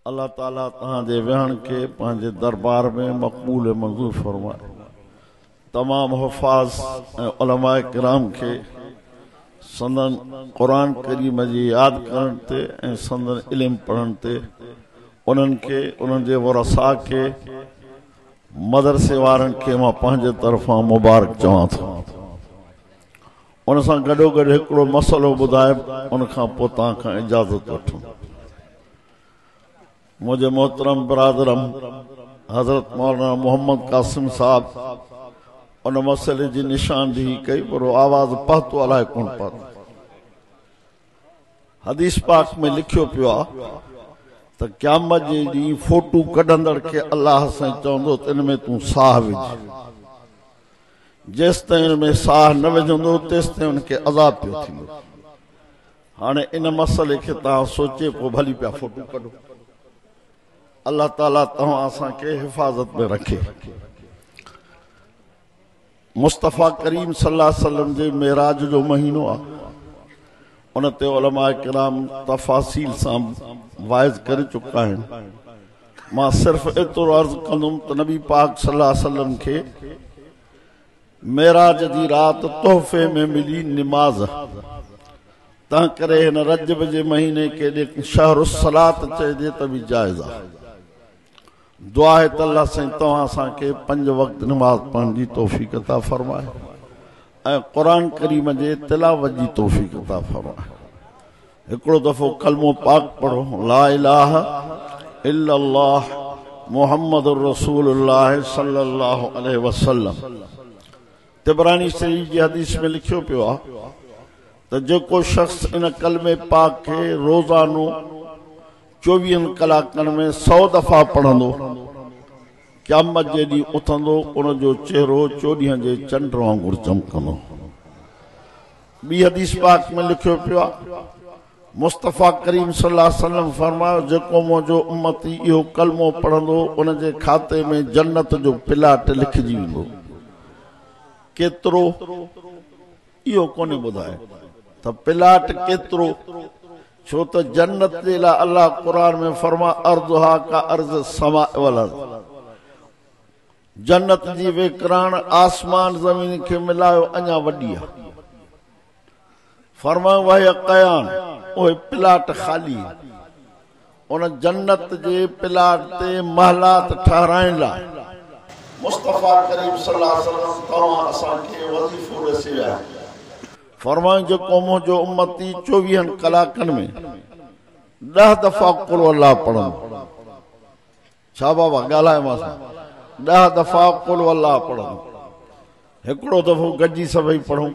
अल्लाह ताला तहांजे विहण के पंहिंजे दरबार में मक़बूल मंज़ूर फरमाए। तमाम हुफ़ाज़ ऐं उलमाए किराम के संदन कुरान करीम जी याद करण ते ऐं संदन इल्म पढ़ण ते उन्हनि के उन्हनि जे वरसा के मदरसे वारनि खे मां पंहिंजे तरफ़ां मुबारक चवां थो। उन सां गॾोगॾु हिकिड़ो मसइलो ॿुधाए उन खां पोइ तव्हां खां इजाज़त वठूं। मुंहिंजे मोहतरम बिरादरम हज़रत मौलाना मोहम्मद कासिम साहब उन मसइले जी निशानदेही कई पर आवाज़ पहुतो अलाए कोन पहुतो। हदीस पाक में लिखियो पियो आहे त क़यामत जे ॾींहुं फोटू कढंदड़ खे अल्लाह सां चवंदो त इन में तूं साह विझ। जेसि ताईं इन में साह न विझंदो तेसि ताईं उनखे अज़ाब पियो थींदो। हाणे इन मसइले खे तव्हां सोचे पोइ भली पिया फोटू कढो। अल्लाह ताला तव्हां असांखे हिफ़ाज़त में रखे। मुस्तफ़ा करीम सल्लल्लाहु अलैहि वसल्लम जे मेराज जो महीनो आहे। उन ते उलमा किराम तफ़ासील सां वाइज़ करे चुका आहिनि। मां सिर्फ़ एतिरो अर्ज़ कंदुमि त नबी पाक सल्लल्लाहु अलैहि वसल्लम खे मेराज जी राति तोहफ़े में मिली निमाज़। तंहिं करे हिन रजब जे महीने के शहरुस सलात चइजे त बि जाइज़ आहे। दुआ है त अल्लाह साईं तव्हां असांखे 5 वक़्त नमाज़ पढ़ण जी तौफ़ीक़ अता फ़रमाए ऐं क़ुरान करीम जे तिलावत जी तौफ़ीक़ अता फ़रमाए। हिकिड़ो दफ़ो कलमो पाक पढ़ो, ला इलाहा इल्लल्लाह मुहम्मदुर रसूलुल्लाह सल्लल्लाहु अलैहि वसल्लम। तिबरानी शरीफ जी हदीस में लिखियो पियो आहे त जेको शख़्स इन कलमे पाक खे रोज़ानो 24 कलाकनि में 100 दफ़ा पढ़ंदो क़यामत जे ॾींहुं उथंदो उन जो चेहरो 24 जे चंड वांगुरु चमकंदो। ॿी हदीस पाक में लिखियो पियो आहे मुस्तफ़ा करीम सल्लल्लाहु अलैहि वसल्लम फरमायो जेको मुंहिंजो उम्मती इहो कलमो पढ़ंदो उन जे खाते में जन्नत जो प्लाट लिखिजी वेंदो। केतिरो इहो कोन्हे ॿुधाए त प्लाट केतिरो, छो त जन्नत जे लाइ अल्लाह क़ुरान में फरमा अर्ज़ुहा का अर्ज़ समा वल अर्ज़। जन्नत जी विकराण आसमान ज़मीन खे मिलायो अञा वॾी आहे। फरमायो वह कयान उहे प्लाट ख़ाली। उन जन्नत जे प्लाट ते महलात ठहराइण लाइ मुस्तफ़ा करीम सल्लल्लाहु अलैहि वसल्लम तव्हां असांखे वज़ीफ़ो ॾसी आहे। फरमायो जेको मुंहिंजो उम्मती 24 कलाकनि में 10 दफ़ा कुल अल्लाह पढ़ंदो। छा बाबा ॻाल्हाए मां सां 10 दफ़ा कुल अल्लाह पढ़ंदो। हिकिड़ो दफ़ो गॾिजी सभई पढ़ूं।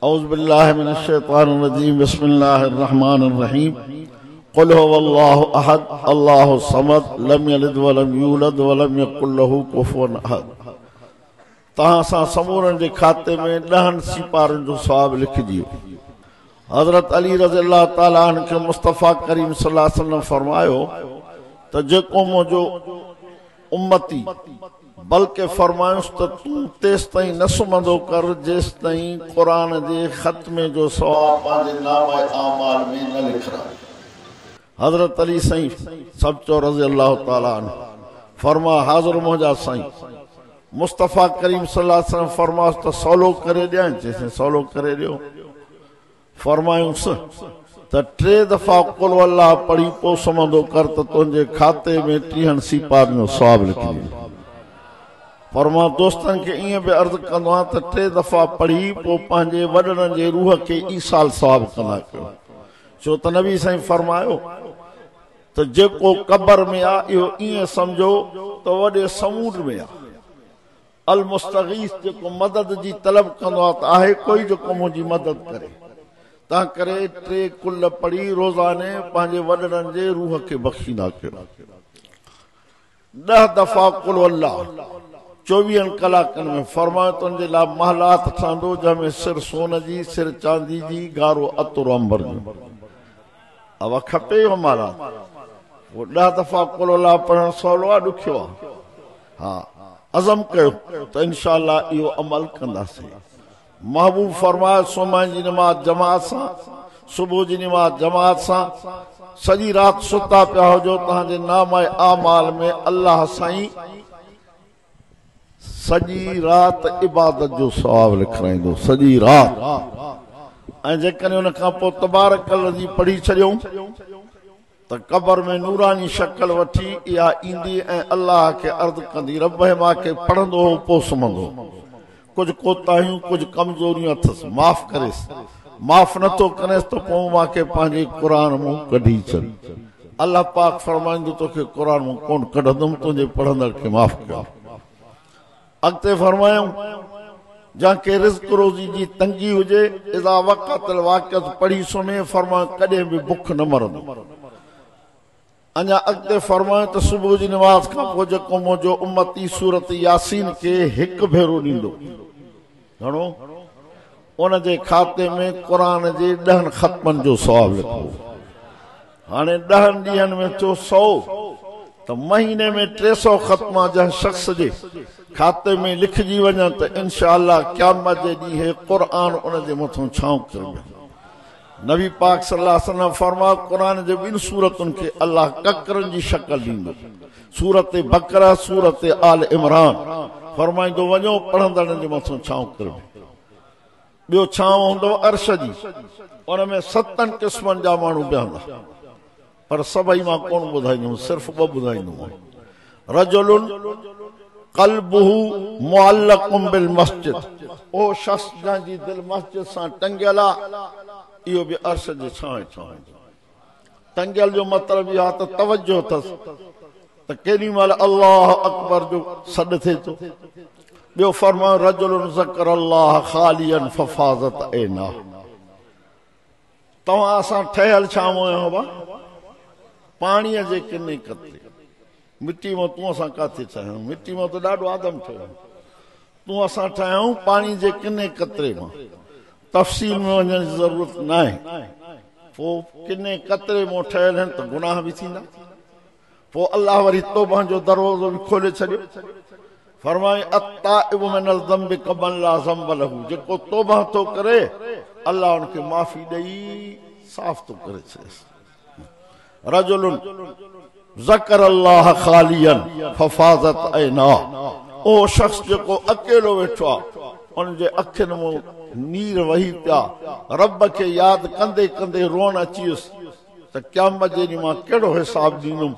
औज़ु बिल्लाहि मिनश शैतानिर रजीम बिस्मिल्लाहिर रहमानिर रहीम क़ुल हुवल्लाहु अहद अल्लाहु समद लम यलिद वलम यूलद वलम यकुल लहू कुफुवन अहद। तहां सां समूरनि जे खाते में 10 सिपारनि जो सवाब लिखिजी। हज़रत अली रज़ियल्लाहु ताला अन्हु खे मुस्तफ़ा करीम सल्लल्लाहु अलैहि वसल्लम फरमायो त जेको मुंहिंजो उम्मती बल्कि फरमायुसि त तूं तेसि ताईं न सुम्हंदो कर जेसि ताईं क़ुरान जे ख़त्मे जो सवाब पंहिंजे नामे आमाल में न लिखराए। हज़रत अली साईं सचो रज़ियल्लाहु ताला अन्हु फरमा हाज़िर मुंहिंजा साईं मुस्तफ़ा करीम सल्लल्लाहु अलैहि वसल्लम फरमायोसि त सवलो करे ॾियां। चइसि सवलो करे ॾियो। फरमायुसि त 3 दफ़ा कुल अल्लाह पढ़ी पोइ सुम्हंदो कर त तुंहिंजे खाते में 30 सिपार जो सवाब लिखी। फरमा दोस्तनि खे ईअं बि अर्ज़ु कंदो आहियां त 3 दफ़ा पढ़ी पोइ पंहिंजे वॾड़नि जे रूह खे ईसाल सवाब कंदा कयो। छो त नबी साईं फरमायो त जेको क़ब्र में आहे इहो ईअं सम्झो त वॾे समूड में आहे। अल मुस्तगीस जेको मदद जी तलब कंदो आहे त आहे कोई जेको मुंहिंजी मदद करे। तंहिं करे 3 कुल पढ़ी रोज़ाने पंहिंजे वॾड़नि जे रूह खे बख़्शींदा कयो। 10 दफ़ा कुल अल्लाह 24 कलाकनि में फरमायो तुंहिंजे लाइ महलात ठहंदो जंहिंमें सिर सोन जी सिर चांदी जी गारो अतुर अंबर जो। अब खपे इहो महलात। वो 10 दफ़ा कुल अल्लाह पढ़णु सवलो आहे ॾुखियो आहे। हा अज़म कयो त इंशाअल्लाह इहो अमल कंदासीं। महबूब फरमाए सुम्हण जी नमाज़ जमात सां, सुबुह जी नमाज़ जमात सां, सॼी रात सुता पिया हुजो तव्हांजे नामाए आमाल में अल्लाह साईं सॼी रात इबादत जो सवाब लिखाईंदो सॼी रात। ऐं जेकॾहिं उन खां पोइ तबारक लज़ी पढ़ी छॾियूं त कब्र में नूरानी शक्ल वठी इहा ईंदी ऐं अल्लाह खे अर्ज़ कंदी रब मां खे पढ़ंदो हो पोइ सुम्हंदो, कुझु कोताहियूं कुझु कमज़ोरियूं अथसि माफ़ करेसि, माफ़ नथो करेसि त पोइ मूंखे पंहिंजे क़ुरान मूं कढी छॾ। अल्लाह पाक फरमाईंदो तोखे क़ुरान मूं कोन कढंदुमि, तुंहिंजे पढ़ंदड़ खे माफ़ कयो। अॻिते फरमायूं जंहिंखे रिज़्क़ रोज़ी जी तंगी हुजे इज़ा वक़अतल वाक़िअतु पढ़ी सुम्हे फरमायो कॾहिं बि बुख न मरंदो। अञा अॻिते फरमायो त सुबुह जी नमाज़ खां पोइ जेको मुंहिंजो उम्मती सूरत यासीन खे हिकु भेरो ॾींदो घणो उन जे खाते में क़ुरान जे 10 ख़तमनि जो सवाब लिखो। हाणे 10 ॾींहंनि में थियो 100 त महीने में 300 ख़तमा जंहिं शख़्स जे खाते में लिखजी वञनि त इंशाअल्लाह क़यामत जे ॾींहुं क़ुरान उन जे मथां छांव करंदो। नबी पाक सल्लल्लाहु अलैहि वसल्लम फरमायो क़ुरान जे 2 सूरतुनि खे अल्लाह ककरनि जी शक्ल ॾींदो, सूरत बकरा सूरत आल इमरान। फरमाईंदो वञो पढ़ंदड़नि जे मथां छांव करियो। ॿियो छांव हूंदो अर्श जी, उन में 7 क़िस्मनि जा माण्हू बीहंदा, पर सभई मां कोन ॿुधाईंदुमि, सिर्फ़ 2 ॿुधाईंदुमि। रजुलुन क़ल्बुहु मुअल्लक़ुम बिल मस्जिद, ओ शख़्स जंहिंजी दिलि मस्जिद सां टंगियल आहे, इहो बि अर्श जे छांव छांव। टंगियल जो मतिलबु इहो आहे त तवजो अथसि त केॾी महिल अल्लाह अकबर जो सॾु थिए थो। ॿियो फरमायो रजुलुन ज़कर अल्लाह ख़ालियन फफ़ाज़त ऐना, तव्हां असां ठहियल छांव आहियो पाणीअ जे किने कतरे, मिटी मां तूं असां काथे ठाहियूं, मिटी मां त ॾाढो आदम ठहियो, तूं असां ठाहियूं पाणी जे किने कतरे मां। तफ़सील में वञण जी ज़रूरत न आहे। पोइ किने कतरे मां ठहियल आहिनि त गुनाह बि थींदा। पोइ अल्लाह वरी तौबा जो दरवाज़ो बि खोले छॾियो। फरमाए अत्ताइबु मिनल ज़ंबि कमन ला ज़ंब लहू, जेको तौबा थो करे अल्लाह उनखे माफ़ी ॾेई साफ़ थो करे छॾेसि। रजुलुन ज़कर अल्लाह ख़ालियन फफ़ाज़त ऐना, ओ शख़्स जेको अकेलो वेठो आहे उन जे अखियुनि में नीर वही पिया, रब खे यादि कंदे कंदे रोअण अची वियुसि त क़यामत जे ॾींहुं मां कहिड़ो हिसाब ॾींदुमि।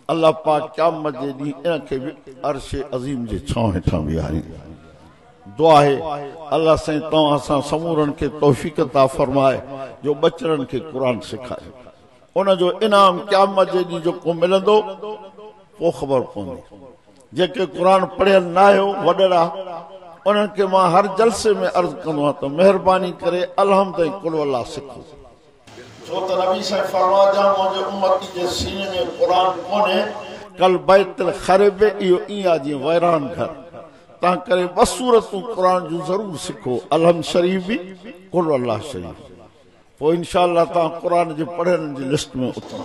अल्लाह पाक क़यामत जे ॾींहुं इनखे बि अर्श अज़ीम जे छांव हेठां बीहारींदो। दुआ आहे अल्लाह साईं तव्हां असां समूरनि खे तौफ़ीक़ अता फरमाए जो बचड़नि खे क़ुरान सेखारे। उन जो इनाम क़यामत जे ॾींहुं जेको मिलंदो पोइ ख़बर पवंदी। जेके क़ुरान पढ़ियल न आहियो वॾड़ा उन्हनि खे मां हर जलसे में अर्ज़ कंदो आहियां त महिरबानी करे अलहम्द ऐं कुल अल्लाह सिखो। छो त नबी साईं फरमाया मुंहिंजे उम्मती जे सीने में क़ुरान कोन्हे कल बैतुल खरब, इहो ईअं आहे जीअं वैरान घर। तंहिं करे 2 सूरतूं क़ुरान जूं ज़रूरु सिखो, अलहम्द शरीफ़ बि कुल अल्लाह शरीफ़। पोइ इंशाअल्लाह तव्हां क़ुरान जे पढ़ियलनि जी लिस्ट में उतरो।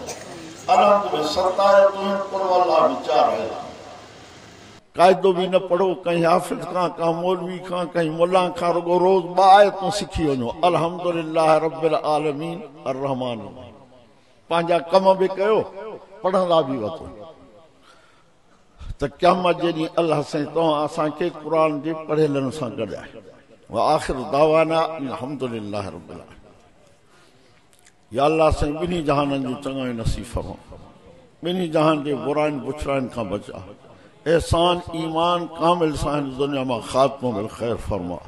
अलहम्द में 7 आयतूं कुल अल्लाह में 4 आयतूं। क़ाइदो बि न पढ़ो कहीं हाफ़िज़ खां, कहीं मौलवी खां, कहीं मुल्ला खां, रुगो रोज़ 2 आयतूं सिखी वञो। अल्हम्दुलिल्लाह रब्बिल आलमीन अर्रहमान, पंहिंजा कम बि कयो पढ़ंदा बि वठो त क़यामत जे ॾींहुं अल्लाह साईं तव्हां असांखे क़ुरान जे पढ़ियलनि सां गॾाए। व आख़िर दावाना अल्हम्दुलिल्लाह रब्बिल आलमीन। या अल्लाह साईं ॿिन्ही जहाननि जूं चङाई नसीब फरमा, ॿिन्ही जहान जे बुराइनि बुछड़ाइनि खां बचा, एहसान ईमान कामिल सां दुनिया मां ख़ात्मो बिल ख़ैर फरमा।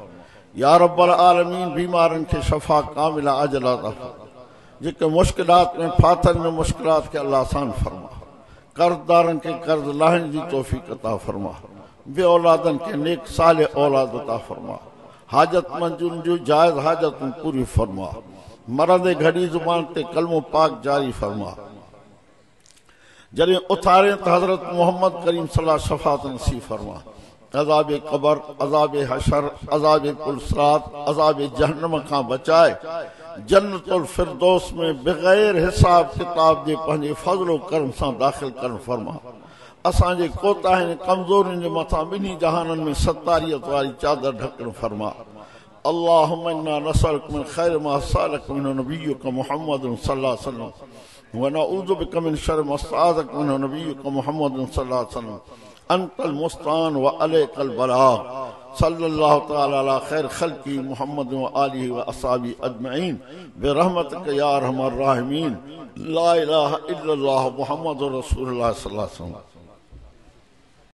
या रब्बल आलमीन बीमारनि खे शफ़ा कामिला अजला अता फरमा, जेके मुश्किलात में फाथल में मुश्किलात खे अल्लाह आसान फरमा, कर्ज़दारनि खे कर्ज़ लाहिण जी तौफ़ीक़ अता फरमा, बे औलादनि खे नेक साले औलाद अता फरमा, हाजतमंदुनि जूं जाइज़ हाजतूं पूरी फरमा, मरंदे घड़ी ज़ुबान ते कलमो पाक जारी फरमा। जॾहिं उथारे त हज़रत मोहम्मद करीम सल्लल्लाहु अलैहि शफ़ाअत नसीब फरमा। अज़ाब क़बर, अज़ाब हशर, अज़ाब पुलसरात, अज़ाब जहन्नम खां बचाए जन्नतुल फिरदौस में बग़ैर हिसाब किताब जे पंहिंजे फज़्ल करम सां दाख़िल करण फरमा। असांजे कोताहिनि कमज़ोरियुनि जे मथां ॿिन्ही जहाननि में सतारियत वारी चादर ढकण फरमा। अल्लाहुम्मा इन्ना नसअलुका मिन ख़ैरि मा सअलका मिन नबिय्युका मुहम्मद सल्लल्लाहु अलैहि वसल्लम व नऊज़ु बिका मिन शर्रि मा इस्तआज़क मिनहु नबियुका मुहम्मद सल्लल्लाहु अलैहि वसल्लम अंतल मुस्तान व अलैकल बलाग सल्लल्लाहु तआला अला खैर खल्क़ी मुहम्मद व आलिहि व अस्हाबी अजमईन बिरहमतिका या अरहमर राहिमीन ला इलाहा इल्लल्लाह मुहम्मदुर रसूलुल्लाह सल्लल्लाहु अलैहि वसल्लम।